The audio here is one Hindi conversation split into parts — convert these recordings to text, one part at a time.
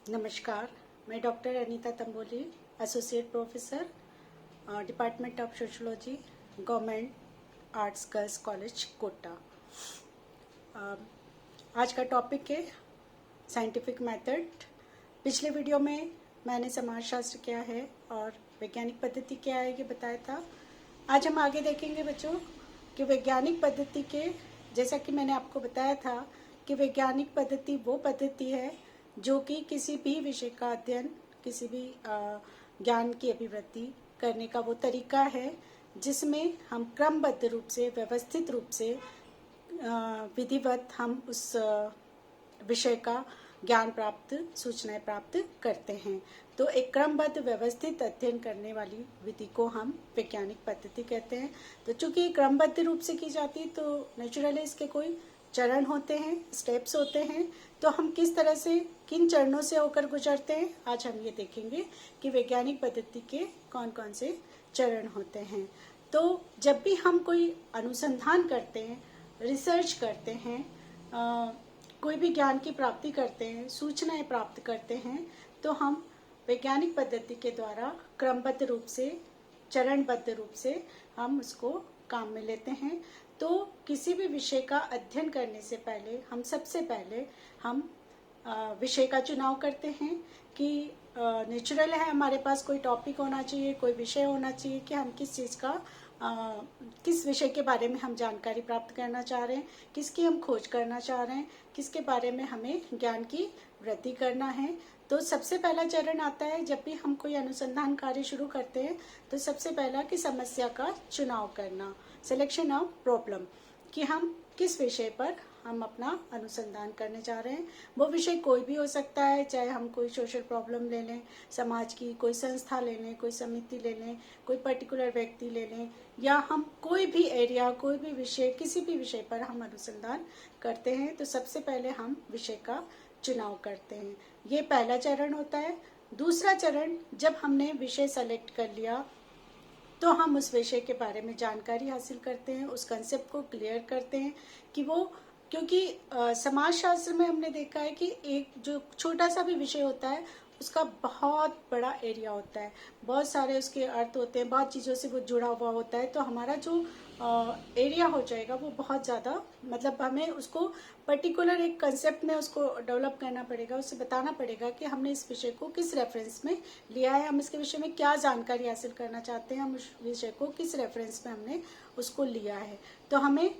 नमस्कार, मैं doctor Anita Tamboli, associate professor, department of sociology, government arts girls college Kota. आज का टॉपिक है साइंटिफिक मेथड। पिछले वीडियो में मैंने समाजशास्त्र क्या है और वैज्ञानिक पद्धति क्या है ये बताया था। आज हम आगे देखेंगे बच्चों कि वैज्ञानिक पद्धति के, जैसा कि मैंने आपको बताया था कि वैज्ञानिक पद्धति वो पद्धति है जो कि किसी भी विषय का अध्ययन, किसी भी ज्ञान की अभिवृद्धि करने का वो तरीका है जिसमें हम क्रमबद्ध रूप से, व्यवस्थित रूप से, विधिवत हम उस विषय का ज्ञान प्राप्त, सूचनाएं प्राप्त करते हैं। तो एक क्रमबद्ध व्यवस्थित अध्ययन करने वाली विधि को हम वैज्ञानिक पद्धति कहते हैं। तो चूंकि क्रमबद्ध रूप से की जाती है तो नेचुरली इसके कोई चरण होते हैं, स्टेप्स होते हैं। तो हम किस तरह से, किन चरणों से होकर गुजरते हैं, आज हम ये देखेंगे कि वैज्ञानिक पद्धति के कौन कौन से चरण होते हैं। तो जब भी हम कोई अनुसंधान करते हैं, रिसर्च करते हैं, कोई भी ज्ञान की प्राप्ति करते हैं, सूचनाएं प्राप्त करते हैं, तो हम वैज्ञानिक पद्धति के द्वारा क्रमबद्ध रूप से, चरणबद्ध रूप से हम उसको काम में लेते हैं। तो किसी भी विषय का अध्ययन करने से पहले हम सबसे पहले हम विषय का चुनाव करते हैं कि नेचुरल है, हमारे पास कोई टॉपिक होना चाहिए, कोई विषय होना चाहिए कि हम किस चीज़ का, किस विषय के बारे में हम जानकारी प्राप्त करना चाह रहे हैं, किसकी हम खोज करना चाह रहे हैं, किसके बारे में हमें ज्ञान की वृद्धि करना है। तो सबसे पहला चरण आता है, जब भी हम कोई अनुसंधान कार्य शुरू करते हैं तो सबसे पहला कि समस्या का चुनाव करना, सिलेक्शन ऑफ प्रॉब्लम, कि हम किस विषय पर हम अपना अनुसंधान करने जा रहे हैं। वो विषय कोई भी हो सकता है, चाहे हम कोई सोशल प्रॉब्लम ले लें, समाज की कोई संस्था ले लें, कोई समिति ले लें, कोई पर्टिकुलर व्यक्ति ले लें, या हम कोई भी एरिया, कोई भी विषय, किसी भी विषय पर हम अनुसंधान करते हैं तो सबसे पहले हम विषय का चुनाव करते हैं। ये पहला चरण होता है। दूसरा चरण, जब हमने विषय सेलेक्ट कर लिया तो हम उस विषय के बारे में जानकारी हासिल करते हैं, उस कंसेप्ट को क्लियर करते हैं कि वो, क्योंकि समाजशास्त्र में हमने देखा है कि एक जो छोटा सा भी विषय होता है उसका बहुत बड़ा एरिया होता है, बहुत सारे उसके अर्थ होते हैं, बहुत चीज़ों से वो जुड़ा हुआ होता है। तो हमारा जो एरिया हो जाएगा वो बहुत ज़्यादा, मतलब हमें उसको पर्टिकुलर एक कंसेप्ट में उसको डेवलप करना पड़ेगा, उससे बताना पड़ेगा कि हमने इस विषय को किस रेफरेंस में लिया है, हम इसके विषय में क्या जानकारी हासिल करना चाहते हैं, हम उस विषय को किस रेफरेंस में हमने उसको लिया है। तो हमें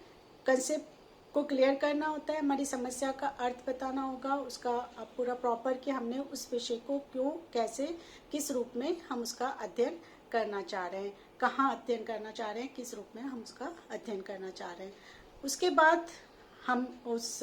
कंसेप्ट को क्लियर करना होता है, हमारी समस्या का अर्थ बताना होगा, उसका पूरा प्रॉपर कि हमने उस विषय को क्यों, कैसे, किस रूप में हम उसका अध्ययन करना चाह रहे हैं, कहाँ अध्ययन करना चाह रहे हैं, किस रूप में हम उसका अध्ययन करना चाह रहे हैं। उसके बाद हम उस,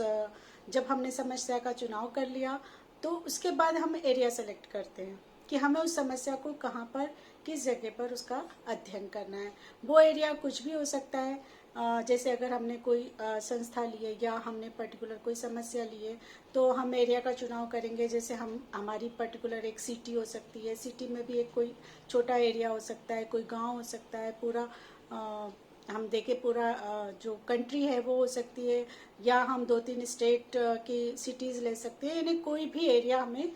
जब हमने समस्या का चुनाव कर लिया तो उसके बाद हम एरिया सेलेक्ट करते हैं कि हमें उस समस्या को कहाँ पर, किस जगह पर उसका अध्ययन करना है। वो एरिया कुछ भी हो सकता है, जैसे अगर हमने कोई संस्था ली है या हमने पर्टिकुलर कोई समस्या ली है तो हम एरिया का चुनाव करेंगे। जैसे हमारी पर्टिकुलर एक सिटी हो सकती है, सिटी में भी एक कोई छोटा एरिया हो सकता है, कोई गांव हो सकता है, पूरा हम देखें पूरा जो कंट्री है वो हो सकती है, या हम 2-3 स्टेट की सिटीज़ ले सकते हैं। यानी कोई भी एरिया हमें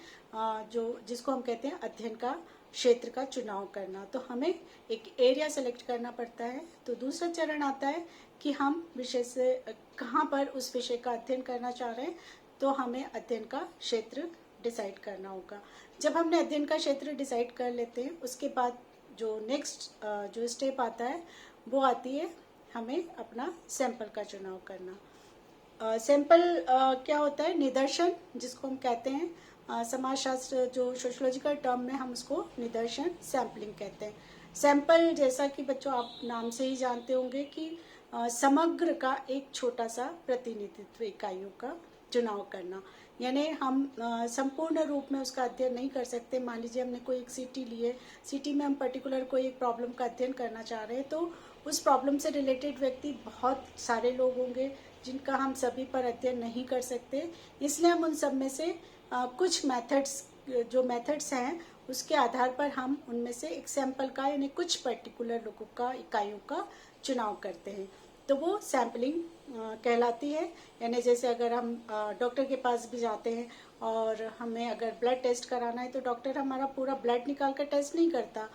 जो जिसको हम कहते हैं अध्ययन का क्षेत्र का चुनाव करना, तो हमें एक एरिया सेलेक्ट करना पड़ता है। तो दूसरा चरण आता है कि हम विषय से कहाँ पर उस विषय का अध्ययन करना चाह रहे हैं, तो हमें अध्ययन का क्षेत्र डिसाइड करना होगा। जब हमने अध्ययन का क्षेत्र डिसाइड कर लेते हैं उसके बाद जो नेक्स्ट जो स्टेप आता है वो आती है हमें अपना सैंपल का चुनाव करना। सैंपल क्या होता है, निदर्शन जिसको हम कहते हैं, समाजशास्त्र जो सोशोलॉजिकल टर्म में हम उसको निदर्शन, सैम्पलिंग कहते हैं। सैंपल, जैसा कि बच्चों आप नाम से ही जानते होंगे कि समग्र का एक छोटा सा प्रतिनिधित्व इकाइयों का चुनाव करना, यानी हम संपूर्ण रूप में उसका अध्ययन नहीं कर सकते। मान लीजिए हमने कोई एक सिटी ली है, सिटी में हम पर्टिकुलर कोई एक प्रॉब्लम का अध्ययन करना चाह रहे हैं, तो उस प्रॉब्लम से रिलेटेड व्यक्ति बहुत सारे लोग होंगे जिनका हम सभी पर अध्ययन नहीं कर सकते। इसलिए हम उन सब में से कुछ मेथड्स, जो मेथड्स हैं उसके आधार पर हम उनमें से एक सैंपल का, यानी कुछ पर्टिकुलर लोगों का, इकाइयों का चुनाव करते हैं। तो वो सैम्पलिंग कहलाती है। यानी जैसे अगर हम डॉक्टर के पास भी जाते हैं और हमें अगर ब्लड टेस्ट कराना है तो डॉक्टर हमारा पूरा ब्लड निकाल कर टेस्ट नहीं करता,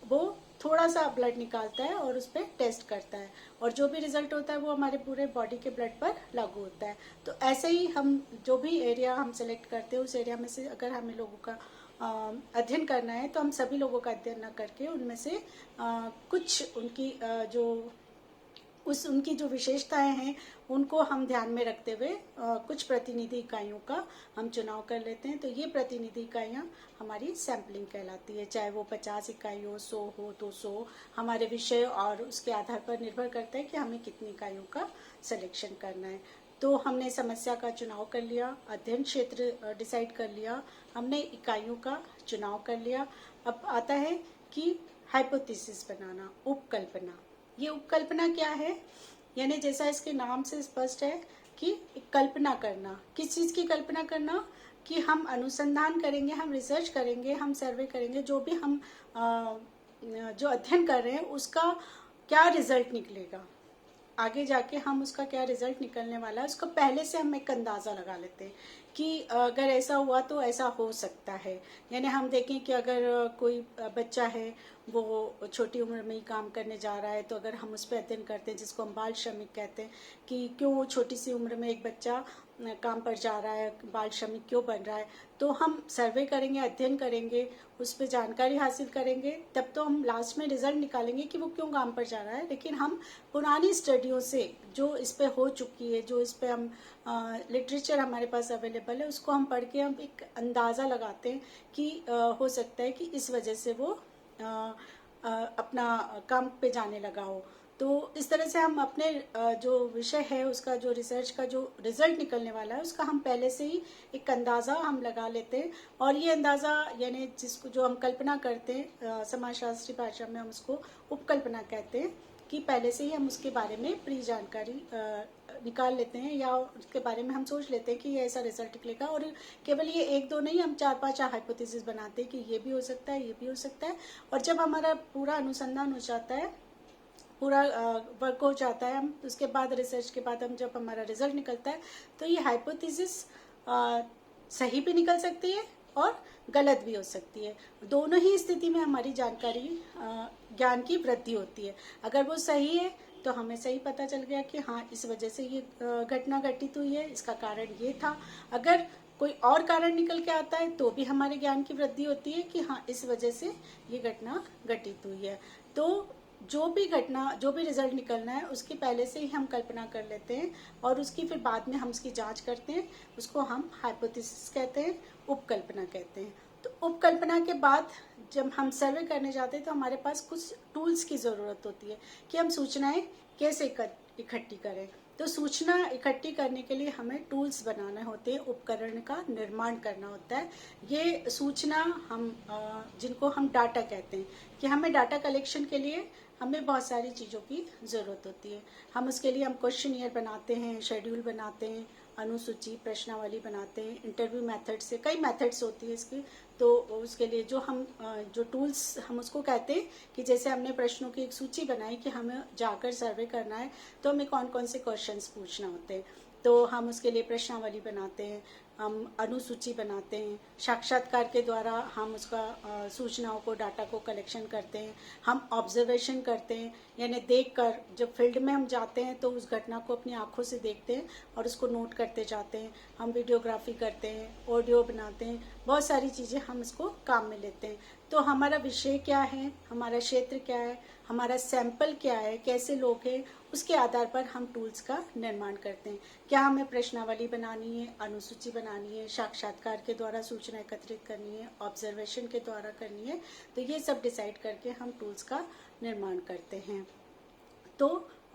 वो थोड़ा सा ब्लड निकालता है और उस पर टेस्ट करता है, और जो भी रिजल्ट होता है वो हमारे पूरे बॉडी के ब्लड पर लागू होता है। तो ऐसे ही हम जो भी एरिया हम सेलेक्ट करते हैं उस एरिया में से अगर हमें लोगों का अध्ययन करना है तो हम सभी लोगों का अध्ययन न करके उनमें से कुछ उनकी उनकी जो विशेषताएं हैं उनको हम ध्यान में रखते हुए कुछ प्रतिनिधि इकाइयों का हम चुनाव कर लेते हैं। तो ये प्रतिनिधि इकाइयाँ हमारी सैम्पलिंग कहलाती है, चाहे वो 50 इकाई हो, 100 हो, 200 हमारे विषय और उसके आधार पर निर्भर करता है कि हमें कितनी इकाइयों का सिलेक्शन करना है। तो हमने समस्या का चुनाव कर लिया, अध्ययन क्षेत्र डिसाइड कर लिया, हमने इकाइयों का चुनाव कर लिया। अब आता है कि हाइपोथेसिस बनाना, उपकल्पना। ये उपकल्पना क्या है? यानी जैसा इसके नाम से स्पष्ट है कि कल्पना करना। किस चीज़ की कल्पना करना? कि हम अनुसंधान करेंगे, हम रिसर्च करेंगे, हम सर्वे करेंगे, जो भी हम जो अध्ययन कर रहे हैं उसका क्या रिजल्ट निकलेगा, आगे जाके हम उसका क्या रिजल्ट निकलने वाला है उसका पहले से हम एक अंदाज़ा लगा लेते हैं कि अगर ऐसा हुआ तो ऐसा हो सकता है। यानी हम देखें कि अगर कोई बच्चा है वो छोटी उम्र में ही काम करने जा रहा है, तो अगर हम उस पर अध्ययन करते हैं जिसको हम बाल श्रमिक कहते हैं कि क्यों छोटी सी उम्र में एक बच्चा काम पर जा रहा है, बाल श्रमिक क्यों बन रहा है, तो हम सर्वे करेंगे, अध्ययन करेंगे, उस पर जानकारी हासिल करेंगे, तब तो हम लास्ट में रिजल्ट निकालेंगे कि वो क्यों काम पर जा रहा है। लेकिन हम पुरानी स्टडियों से जो इस पे हो चुकी है, जो इस पे हम लिटरेचर हमारे पास अवेलेबल है, उसको हम पढ़ के हम एक अंदाज़ा लगाते हैं कि हो सकता है कि इस वजह से वो अपना काम पे जाने लगा हो। तो इस तरह से हम अपने जो विषय है उसका जो रिसर्च का जो रिजल्ट निकलने वाला है उसका हम पहले से ही एक अंदाज़ा हम लगा लेते हैं। और ये अंदाज़ा यानी जिसको जो हम कल्पना करते हैं, समाजशास्त्री भाषा में हम उसको उपकल्पना कहते हैं, कि पहले से ही हम उसके बारे में प्री जानकारी निकाल लेते हैं या उसके बारे में हम सोच लेते हैं कि ये ऐसा रिजल्ट निकलेगा। और केवल ये एक दो नहीं, हम 4-5 हाइपोथेसिस बनाते हैं कि ये भी हो सकता है, ये भी हो सकता है। और जब हमारा पूरा अनुसंधान हो जाता है, पूरा वर्क हो जाता है, हम उसके बाद रिसर्च के बाद हम जब हमारा रिजल्ट निकलता है तो ये हाइपोथेसिस सही भी निकल सकती है और गलत भी हो सकती है। दोनों ही स्थिति में हमारी जानकारी ज्ञान की वृद्धि होती है। अगर वो सही है तो हमें सही पता चल गया कि हाँ इस वजह से ये घटना घटित हुई है, इसका कारण ये था। अगर कोई और कारण निकल के आता है तो भी हमारे ज्ञान की वृद्धि होती है कि हाँ इस वजह से ये घटना घटित हुई है। तो जो भी घटना, जो भी रिजल्ट निकलना है उसकी पहले से ही हम कल्पना कर लेते हैं और उसकी फिर बाद में हम उसकी जांच करते हैं। उसको हम हाइपोथेसिस कहते हैं, उपकल्पना कहते हैं। तो उपकल्पना के बाद जब हम सर्वे करने जाते हैं तो हमारे पास कुछ टूल्स की ज़रूरत होती है कि हम सूचनाएं कैसे इकट्ठी करें। तो सूचना इकट्ठी करने के लिए हमें टूल्स बनाने होते हैं, उपकरण का निर्माण करना होता है। ये सूचना हम जिनको हम डाटा कहते हैं, कि हमें डाटा कलेक्शन के लिए हमें बहुत सारी चीज़ों की ज़रूरत होती है। हम उसके लिए हम क्वेश्चनियर बनाते हैं, शेड्यूल बनाते हैं, अनुसूची, प्रश्नावली बनाते हैं, इंटरव्यू मेथड से, कई मेथड्स होती है इसकी। तो उसके लिए जो हम जो टूल्स हम उसको कहते हैं कि जैसे हमने प्रश्नों की एक सूची बनाई कि हमें जाकर सर्वे करना है तो हमें कौन कौन से क्वेश्चंस पूछना होते हैं, तो हम उसके लिए प्रश्नावली बनाते हैं, हम अनुसूची बनाते हैं, साक्षात्कार के द्वारा हम उसका सूचनाओं को, डाटा को कलेक्शन करते हैं, हम ऑब्जर्वेशन करते हैं, यानी देखकर जब फील्ड में हम जाते हैं तो उस घटना को अपनी आंखों से देखते हैं और उसको नोट करते जाते हैं, हम वीडियोग्राफी करते हैं, ऑडियो बनाते हैं, बहुत सारी चीज़ें हम इसको काम में लेते हैं। तो हमारा विषय क्या है, हमारा क्षेत्र क्या है, हमारा सैंपल क्या है, कैसे लोग हैं, उसके आधार पर हम टूल्स का निर्माण करते हैं। क्या हमें प्रश्नावली बनानी है, अनुसूची बनानी है, साक्षात्कार के द्वारा सूचना एकत्रित करनी है, ऑब्जर्वेशन के द्वारा करनी है, तो ये सब डिसाइड करके हम टूल्स का निर्माण करते हैं। तो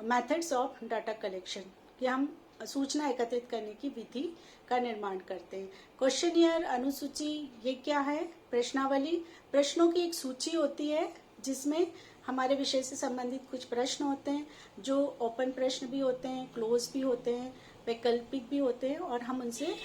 मेथड्स ऑफ डाटा कलेक्शन, कि हम सूचना एकत्रित करने की विधि का निर्माण करते हैं। क्वेश्चनियर, अनुसूची, ये क्या है? प्रश्नावली, प्रश्नों की एक सूची होती है जिसमें हमारे विषय से संबंधित कुछ प्रश्न होते हैं, जो ओपन प्रश्न भी होते हैं, क्लोज भी होते हैं, वैकल्पिक भी होते हैं, और हम उनसे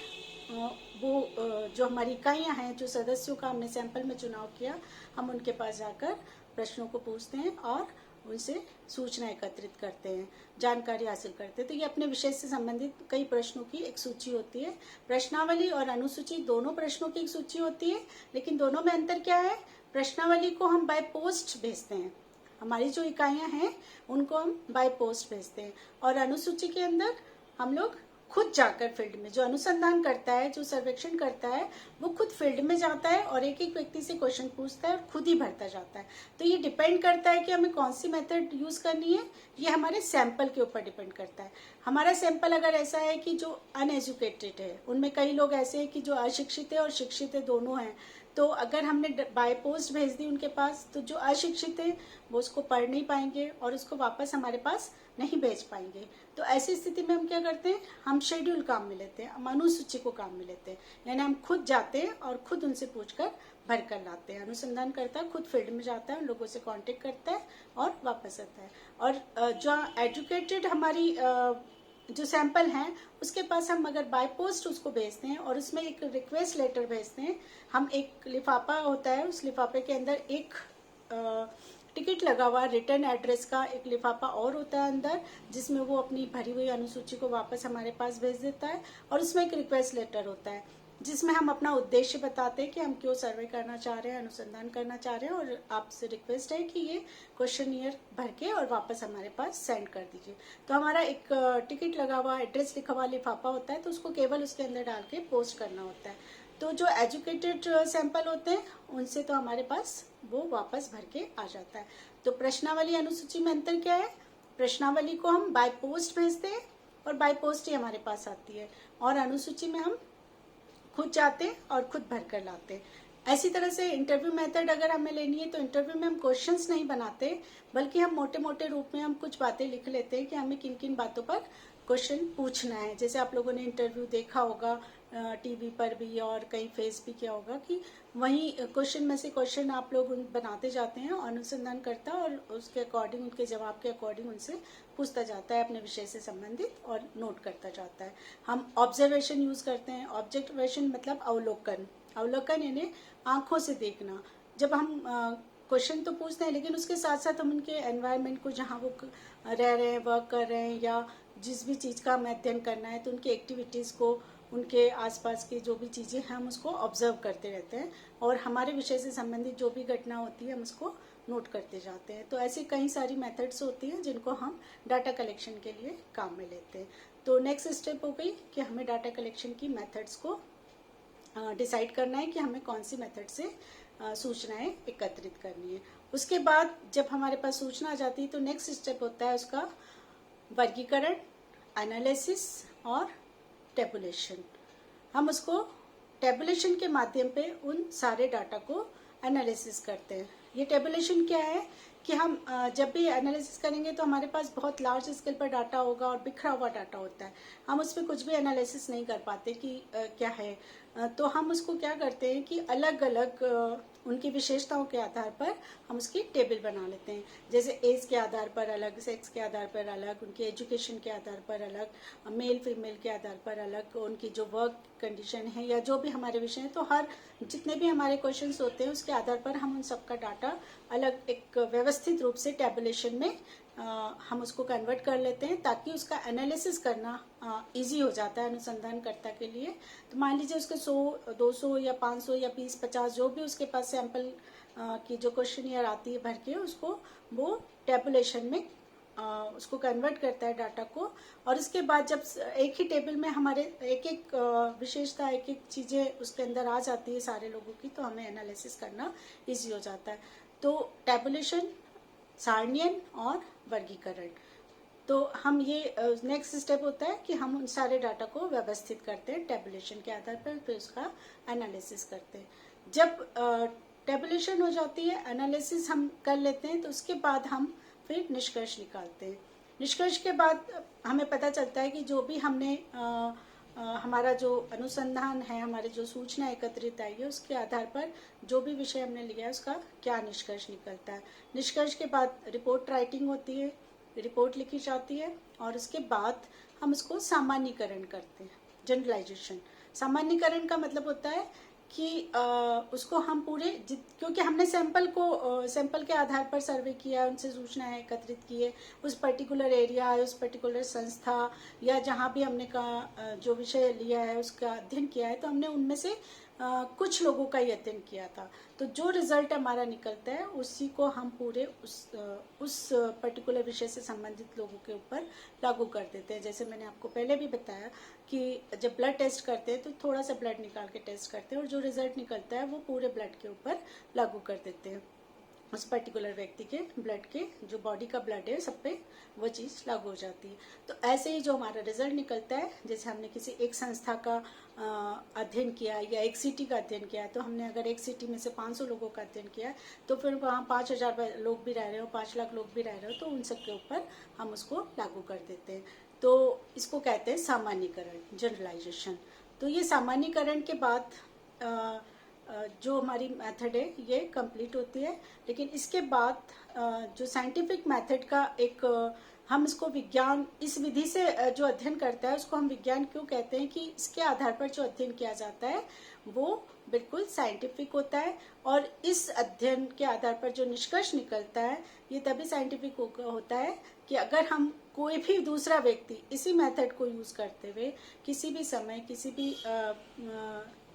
वो जो हमारी इकाइयाँ हैं, जो सदस्यों का हमने सैंपल में चुनाव किया, हम उनके पास जाकर प्रश्नों को पूछते हैं और उनसे सूचना एकत्रित करते हैं, जानकारी हासिल करते हैं। तो ये अपने विषय से संबंधित कई प्रश्नों की एक सूची होती है। प्रश्नावली और अनुसूची दोनों प्रश्नों की एक सूची होती है, लेकिन दोनों में अंतर क्या है? प्रश्नावली को हम बाय पोस्ट भेजते हैं, हमारी जो इकाइयां हैं उनको हम बाय पोस्ट भेजते हैं, और अनुसूची के अंदर हम लोग खुद जाकर फील्ड में, जो अनुसंधान करता है, जो सर्वेक्षण करता है, वो खुद फील्ड में जाता है और एक एक व्यक्ति से क्वेश्चन पूछता है और खुद ही भरता जाता है। तो ये डिपेंड करता है कि हमें कौन सी मेथड यूज करनी है, ये हमारे सैंपल के ऊपर डिपेंड करता है। हमारा सैंपल अगर ऐसा है कि जो अनएजुकेटेड है, उनमें कई लोग ऐसे हैं कि जो अशिक्षित है और शिक्षित है, दोनों हैं, तो अगर हमने बाय पोस्ट भेज दी उनके पास, तो जो अशिक्षित है वो उसको पढ़ नहीं पाएंगे और उसको वापस हमारे पास नहीं भेज पाएंगे। तो ऐसी स्थिति में हम क्या करते हैं? हम शेड्यूल काम में लेते हैं, हम अनुसूची को काम में लेते हैं, यानी हम खुद जाते हैं और खुद उनसे पूछकर भर कर लाते हैं। अनुसंधान करता है, खुद फील्ड में जाता है, उन लोगों से कांटेक्ट करता है और वापस आता है। और जो एजुकेटेड हमारी जो सैंपल हैं, उसके पास हम अगर बाय पोस्ट उसको भेजते हैं और उसमें एक रिक्वेस्ट लेटर भेजते हैं, हम एक लिफाफा होता है, उस लिफाफे के अंदर एक टिकट लगा हुआ रिटर्न एड्रेस का एक लिफाफा और होता है अंदर, जिसमें वो अपनी भरी हुई अनुसूची को वापस हमारे पास भेज देता है। और उसमें एक रिक्वेस्ट लेटर होता है जिसमें हम अपना उद्देश्य बताते हैं कि हम क्यों सर्वे करना चाह रहे हैं, अनुसंधान करना चाह रहे हैं, और आपसे रिक्वेस्ट है कि ये क्वेश्चनियर भर के और वापस हमारे पास सेंड कर दीजिए। तो हमारा एक टिकट लगा हुआ, एड्रेस लिखा हुआ लिफाफा होता है, तो उसको केवल उसके अंदर डाल के पोस्ट करना होता है। तो जो एजुकेटेड सैंपल होते हैं उनसे तो हमारे पास वो वापस भर के आ जाता है। तो प्रश्नावली अनुसूची में अंतर क्या है? प्रश्नावली को हम बाय पोस्ट भेजते हैं और बाय पोस्ट ही हमारे पास आती है, और अनुसूची में हम खुद जाते हैं और खुद भर कर लाते हैं। ऐसी तरह से इंटरव्यू मेथड अगर हमें लेनी है, तो इंटरव्यू में हम क्वेश्चंस नहीं बनाते, बल्कि हम मोटे मोटे रूप में हम कुछ बातें लिख लेते हैं कि हमें किन किन बातों पर क्वेश्चन पूछना है। जैसे आप लोगों ने इंटरव्यू देखा होगा टीवी पर भी और कहीं फेस भी किया होगा कि वही क्वेश्चन में से क्वेश्चन आप लोग बनाते जाते हैं, अनुसंधान करता और उसके अकॉर्डिंग, उनके जवाब के अकॉर्डिंग उनसे पूछता जाता है अपने विषय से संबंधित और नोट करता जाता है। हम ऑब्जर्वेशन यूज करते हैं। ऑब्जर्वेशन मतलब अवलोकन, अवलोकन यानी आंखों से देखना। जब हम क्वेश्चन तो पूछते हैं, लेकिन उसके साथ साथ हम उनके एनवायरनमेंट को, जहाँ वो रह रहे हैं, वर्क कर रहे हैं, या जिस भी चीज़ का हमें अध्ययन करना है, तो उनकी एक्टिविटीज़ को, उनके आसपास की जो भी चीज़ें हैं, हम उसको ऑब्जर्व करते रहते हैं, और हमारे विषय से संबंधित जो भी घटना होती है हम उसको नोट करते जाते हैं। तो ऐसी कई सारी मेथड्स होती हैं जिनको हम डाटा कलेक्शन के लिए काम में लेते हैं। तो नेक्स्ट स्टेप हो गई कि हमें डाटा कलेक्शन की मेथड्स को डिसाइड करना है कि हमें कौन सी मेथड से सूचनाएं एकत्रित करनी है। उसके बाद जब हमारे पास सूचना आ जाती है, तो नेक्स्ट स्टेप होता है उसका वर्गीकरण, एनालिसिस और टेबुलेशन। हम उसको टेबुलेशन के माध्यम पे उन सारे डाटा को एनालिसिस करते हैं। ये टेबुलेशन क्या है कि हम जब भी एनालिसिस करेंगे तो हमारे पास बहुत लार्ज स्केल पर डाटा होगा और बिखरा हुआ डाटा होता है, हम उसमें कुछ भी एनालिसिस नहीं कर पाते कि क्या है। तो हम उसको क्या करते हैं कि अलग अलग उनकी विशेषताओं के आधार पर हम उसकी टेबल बना लेते हैं। जैसे एज के आधार पर अलग, सेक्स के आधार पर अलग, उनकी एजुकेशन के आधार पर अलग, मेल फीमेल के आधार पर अलग, उनकी जो वर्क कंडीशन है या जो भी हमारे विषय है, तो हर जितने भी हमारे क्वेश्चंस होते हैं उसके आधार पर हम उन सबका डाटा अलग एक व्यवस्थित रूप से टेबुलेशन में हम उसको कन्वर्ट कर लेते हैं, ताकि उसका एनालिसिस करना इजी हो जाता है अनुसंधानकर्ता के लिए। तो मान लीजिए उसके 100, 200 या 500 या 20, 50 जो भी उसके पास सैंपल की जो क्वेश्चनियर आती है भर के, उसको वो टेबुलेशन में उसको कन्वर्ट करता है डाटा को। और उसके बाद जब एक ही टेबल में हमारे एक एक विशेषता, एक एक चीज़ें उसके अंदर आ जाती है सारे लोगों की, तो हमें एनालिसिस करना इजी हो जाता है। तो टेबुलेशन, सारणीयन और वर्गीकरण। तो हम ये नेक्स्ट स्टेप होता है कि हम उन सारे डाटा को व्यवस्थित करते हैं टेबुलेशन के आधार पर, फिर उसका एनालिसिस करते हैं। जब टेबुलेशन हो जाती है, एनालिसिस हम कर लेते हैं, तो उसके बाद हम फिर निष्कर्ष निकालते हैं। निष्कर्ष के बाद हमें पता चलता है कि जो भी हमने हमारा जो अनुसंधान है, हमारे जो सूचना एकत्रित आई है, उसके आधार पर जो भी विषय हमने लिया है उसका क्या निष्कर्ष निकलता है। निष्कर्ष के बाद रिपोर्ट राइटिंग होती है, रिपोर्ट लिखी जाती है, और उसके बाद हम उसको सामान्यीकरण करते हैं, जनरलाइजेशन। सामान्यीकरण का मतलब होता है कि उसको हम पूरे क्योंकि हमने सैंपल के आधार पर सर्वे किया, उनसे सूचनाएं एकत्रित की है, उस पर्टिकुलर एरिया, उस पर्टिकुलर संस्था या जहाँ भी हमने जो विषय लिया है उसका अध्ययन किया है, तो हमने उनमें से कुछ लोगों का ही अध्ययन किया था। तो जो रिजल्ट हमारा निकलता है उसी को हम पूरे उस पर्टिकुलर विषय से संबंधित लोगों के ऊपर लागू कर देते हैं। जैसे मैंने आपको पहले भी बताया कि जब ब्लड टेस्ट करते हैं तो थोड़ा सा ब्लड निकाल के टेस्ट करते हैं और जो रिजल्ट निकलता है वो पूरे ब्लड के ऊपर लागू कर देते हैं। उस पर्टिकुलर व्यक्ति के ब्लड के जो बॉडी का ब्लड है सब पे वो चीज़ लागू हो जाती है। तो ऐसे ही जो हमारा रिजल्ट निकलता है, जैसे हमने किसी एक संस्था का अध्ययन किया या एक सिटी का अध्ययन किया है, तो हमने अगर एक सिटी में से 500 लोगों का अध्ययन किया है तो फिर वहाँ 5000 लोग भी रह रहे हो, 5 लाख लोग भी रह रहे हो, तो उन सब के ऊपर हम उसको लागू कर देते हैं। तो इसको कहते हैं सामान्यीकरण, जनरलाइजेशन। तो ये सामान्यीकरण के बाद जो हमारी मेथड है ये कंप्लीट होती है। लेकिन इसके बाद जो साइंटिफिक मेथड का एक हम इसको विज्ञान, इस विधि से जो अध्ययन करता है उसको हम विज्ञान क्यों कहते हैं कि इसके आधार पर जो अध्ययन किया जाता है वो बिल्कुल साइंटिफिक होता है। और इस अध्ययन के आधार पर जो निष्कर्ष निकलता है ये तभी साइंटिफिक होता है कि अगर हम कोई भी दूसरा व्यक्ति इसी मेथड को यूज करते हुए किसी भी समय, किसी भी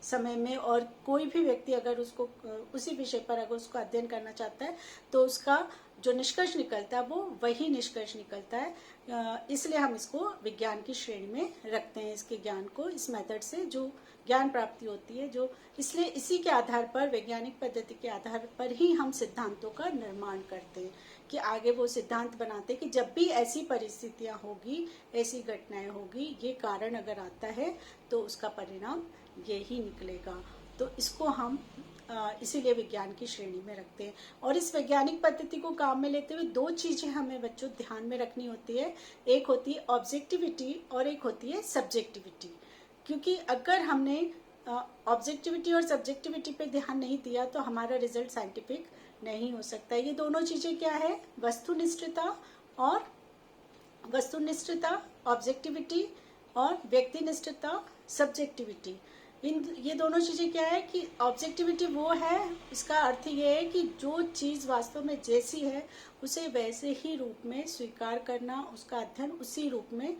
समय में, और कोई भी व्यक्ति अगर उसको उसी विषय पर अगर उसको अध्ययन करना चाहता है तो उसका जो निष्कर्ष निकलता है वो वही निष्कर्ष निकलता है। इसलिए हम इसको विज्ञान की श्रेणी में रखते हैं। इसके ज्ञान को, इस मेथड से जो ज्ञान प्राप्ति होती है, जो इसलिए इसी के आधार पर, वैज्ञानिक पद्धति के आधार पर ही हम सिद्धांतों का निर्माण करते हैं कि आगे वो सिद्धांत बनाते हैं कि जब भी ऐसी परिस्थितियां होगी, ऐसी घटनाएं होगी, ये कारण अगर आता है तो उसका परिणाम यही निकलेगा। तो इसको हम इसीलिए विज्ञान की श्रेणी में रखते हैं। और इस वैज्ञानिक पद्धति को काम में लेते हुए दो चीजें हमें बच्चों ध्यान में रखनी होती है। एक होती है ऑब्जेक्टिविटी और एक होती है सब्जेक्टिविटी। क्योंकि अगर हमने ऑब्जेक्टिविटी और सब्जेक्टिविटी पे ध्यान नहीं दिया तो हमारा रिजल्ट साइंटिफिक नहीं हो सकता। ये दोनों चीजें क्या है? वस्तुनिष्ठता ऑब्जेक्टिविटी, और व्यक्तिनिष्ठता सब्जेक्टिविटी। ये दोनों चीजें क्या है कि ऑब्जेक्टिविटी वो है, इसका अर्थ ये है कि जो चीज वास्तव में जैसी है उसे वैसे ही रूप में स्वीकार करना, उसका अध्ययन उसी रूप में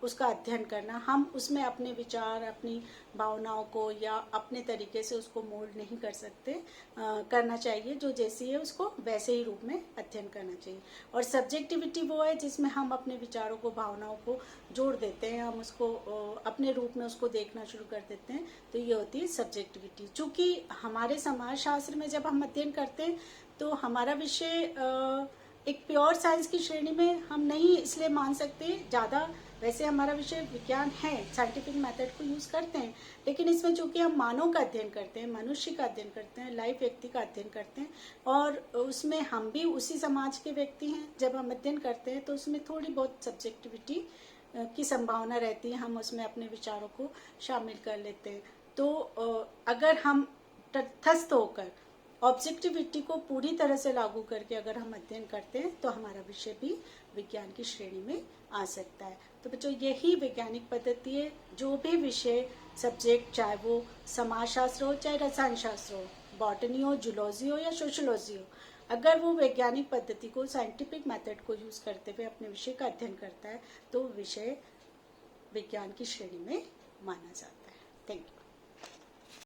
उसका अध्ययन करना। हम उसमें अपने विचार, अपनी भावनाओं को या अपने तरीके से उसको मोल्ड नहीं कर सकते, करना चाहिए। जो जैसी है उसको वैसे ही रूप में अध्ययन करना चाहिए। और सब्जेक्टिविटी वो है जिसमें हम अपने विचारों को, भावनाओं को जोड़ देते हैं, हम उसको अपने रूप में उसको देखना शुरू कर देते हैं। तो ये होती है सब्जेक्टिविटी। चूंकि हमारे समाज शास्त्र में जब हम अध्ययन करते हैं तो हमारा विषय एक प्योर साइंस की श्रेणी में हम नहीं इसलिए मान सकते ज़्यादा। वैसे हमारा विषय विज्ञान है, साइंटिफिक मेथड को यूज करते हैं, लेकिन इसमें चूंकि हम मानव का अध्ययन करते हैं, मनुष्य का अध्ययन करते हैं, लाइव व्यक्ति का अध्ययन करते हैं, और उसमें हम भी उसी समाज के व्यक्ति हैं, जब हम अध्ययन करते हैं तो उसमें थोड़ी बहुत सब्जेक्टिविटी की संभावना रहती है, हम उसमें अपने विचारों को शामिल कर लेते हैं। तो अगर हम तटस्थ होकर ऑब्जेक्टिविटी को पूरी तरह से लागू करके अगर हम अध्ययन करते हैं तो हमारा विषय भी विज्ञान की श्रेणी में आ सकता है। तो बच्चों यही वैज्ञानिक पद्धति है। जो भी विषय, सब्जेक्ट, चाहे वो समाजशास्त्र हो, चाहे रसायन शास्त्र हो, बॉटनी हो, जूलॉजी हो या सोशियोलॉजी हो, अगर वो वैज्ञानिक पद्धति को, साइंटिफिक मेथड को यूज करते हुए अपने विषय का अध्ययन करता है तो विषय विज्ञान की श्रेणी में माना जाता है। Thank you.